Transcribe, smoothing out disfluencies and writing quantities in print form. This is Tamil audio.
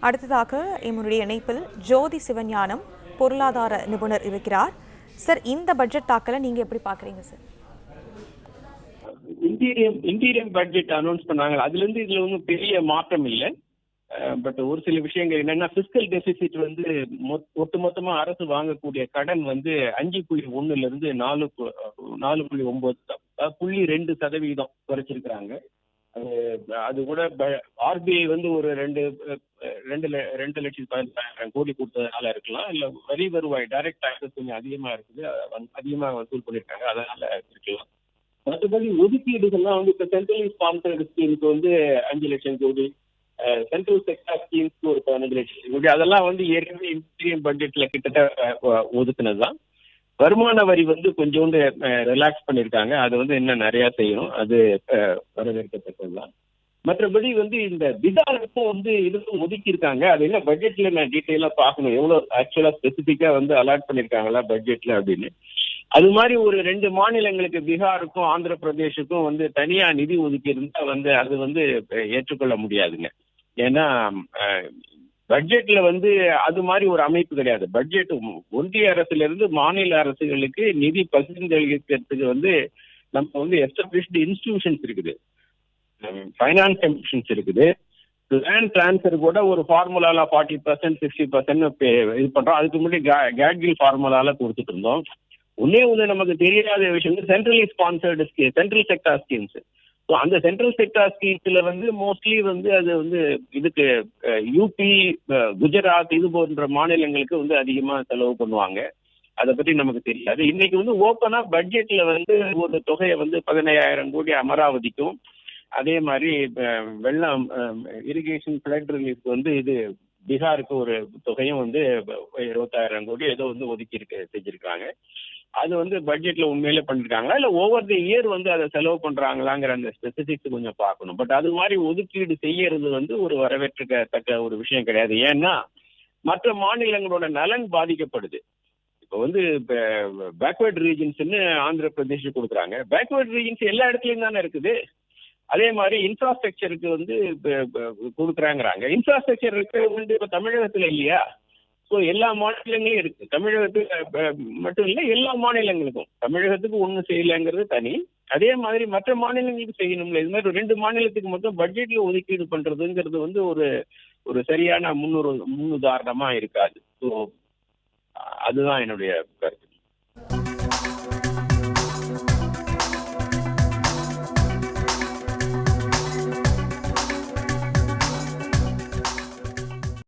அடுத்ததாக எம்முடைய இணைப்பில் ஜோதி சிவஞானம் பொருளாதார நிபுணர் இருக்கிறார். சார், இந்த பட்ஜெட் தாக்கலை நீங்க எப்படி பாக்குறீங்க சார்? இன்டீரியம் பட்ஜெட் அனௌன்ஸ் பண்ணாங்க. அதுல இருந்து இதுல ஒன்றும் பெரிய மாற்றம் இல்லை. பட் ஒரு சில விஷயங்கள் என்னன்னா, பிஸ்கல் டெபிசிட் வந்து ஒட்டுமொத்தமா அரசு வாங்கக்கூடிய கடன் வந்து 5.1 இருந்து 4.9% குறைச்சிருக்கிறாங்க. அது கூட ஆர்பிஐ வந்து ஒரு 2,2,16,000 கோடி கொடுத்ததுனால இருக்கலாம், இல்ல வரி வருவாய் டைரக்ட் டாக்ஸஸ் கொஞ்சம் அதிகமா இருக்குது, அதிகமா வசூல் பண்ணிருக்காங்க, அதனால இருக்கலாம். மற்றபடி ஒதுக்கீடுகள்லாம் வந்து இப்ப சென்ட்ரலி ஸ்பான்சர்டு ஸ்கீமுக்கு வந்து 5 லட்சம் கோடி, சென்ட்ரல் செக்டார் ஸ்கீம்ஸ்க்கு ஒரு 15 லட்சம் கோடி, அதெல்லாம் வந்து ஏற்கனவே இன்டீரியம் பட்ஜெட்ல கிட்டத்தட்ட ஒதுக்குனதுதான். வருமான வரி வந்து கொஞ்சோண்டு ரிலாக்ஸ் பண்ணிருக்காங்க. அது வந்து இன்னும் நிறைய செய்யணும், அது வரவேற்கத்தக்கதுதான். மற்றபடி வந்து இந்த பிகாருக்கும் வந்து இதுக்கும் ஒதுக்கி இருக்காங்க. அது என்ன பட்ஜெட்ல நான் டீட்டெயிலா பார்க்கணும், எவ்வளவு ஆக்சுவலா ஸ்பெசிபிக்கா வந்து அலாட் பண்ணிருக்காங்களா பட்ஜெட்ல அப்படின்னு. அது மாதிரி ஒரு 2 மாநிலங்களுக்கு, பீகாருக்கும் ஆந்திர பிரதேஷுக்கும் வந்து தனியா நிதி ஒதுக்கி இருந்தா வந்து அது வந்து ஏற்றுக்கொள்ள முடியாதுங்க. ஏன்னா பட்ஜெட்ல வந்து அது மாதிரி ஒரு அமைப்பு கிடையாது. பட்ஜெட் ஒன்றிய அரசுல இருந்து மாநில அரசுகளுக்கு நிதி பகிர்ந்தளிக்கிறதுக்கு வந்து நம்ம வந்து எஸ்டாப்ளிஷ்டு இன்ஸ்டிடியூஷன்ஸ் இருக்குது, ஃபைனான்ஸ் கமிஷன்ஸ் இருக்குது. லேண்ட் டிரான்ஸ்ஃபர் கூட ஒரு ஃபார்முலால 40% 60% இது பண்றோம். அதுக்கு முன்னாடி கேட்கில் ஃபார்முலால கொடுத்துட்டு இருந்தோம். ஒன்னே நமக்கு தெரியாத விஷயம், centrally sponsored scheme, central sector schemes. So அந்த சென்ட்ரல் செக்டார் ஸ்கீம்ஸ்ல வந்து மோஸ்ட்லி வந்து அது வந்து இதுக்கு யூபி, குஜராத் இது போன்ற மாநிலங்களுக்கு வந்து அதிகமா செலவு பண்ணுவாங்க. அதை பற்றி நமக்கு தெரியாது. இன்னைக்கு வந்து ஓப்பனா பட்ஜெட்ல வந்து ஒரு தொகையை வந்து 15,000 கோடி அமராவதிக்கும், அதே மாதிரி வெள்ளம் இரிகேஷன் ஃபிளட் ரிலீஃப் வந்து இது பீகாருக்கு ஒரு தொகையும் வந்து 20,000 கோடி ஏதோ வந்து ஒதுக்கி செஞ்சிருக்காங்க. அது வந்து பட்ஜெட்ல உண்மையிலே பண்ணிருக்காங்களா, இல்ல ஓவர் தி இயர் வந்து அதை செலவு பண்றாங்களாங்கிற அந்த ஸ்பெசிபிக்ஸ் கொஞ்சம் பார்க்கணும். பட் அது மாதிரி ஒதுக்கீடு செய்யறது வந்து ஒரு வரவேற்கத்தக்க ஒரு விஷயம் கிடையாது. ஏன்னா மற்ற மாநிலங்களோட நலன் பாதிக்கப்படுது. இப்போ வந்து பேக்வர்ட் ரீஜன்ஸ்ன்னு ஆந்திர பிரதேஷ் கொடுக்குறாங்க. பேக்வர்ட் ரீஜன்ஸ் எல்லா இடத்துலயும் தானே இருக்குது. அதே மாதிரி இன்ஃப்ராஸ்ட்ரக்சருக்கு வந்து கொடுக்குறாங்கிறாங்க. இன்ஃப்ராஸ்ட்ரக்சர் இருக்கிறது வந்து இப்ப தமிழகத்துல இல்லையா? ஸோ எல்லா மாநிலங்களும் இருக்கு. தமிழகத்துக்கு மட்டும் இல்லை, எல்லா மாநிலங்களுக்கும். தமிழகத்துக்கு ஒன்றும் செய்யலைங்கிறது தனி, அதே மாதிரி மற்ற மாநிலங்களுக்கு செய்யணும்ல. இது மாதிரி 2 மாநிலத்துக்கு மட்டும் பட்ஜெட்ல ஒதுக்கீடு பண்றதுங்கிறது வந்து ஒரு சரியான முன்னுதாரணமா இருக்காது. ஸோ அதுதான் என்னுடைய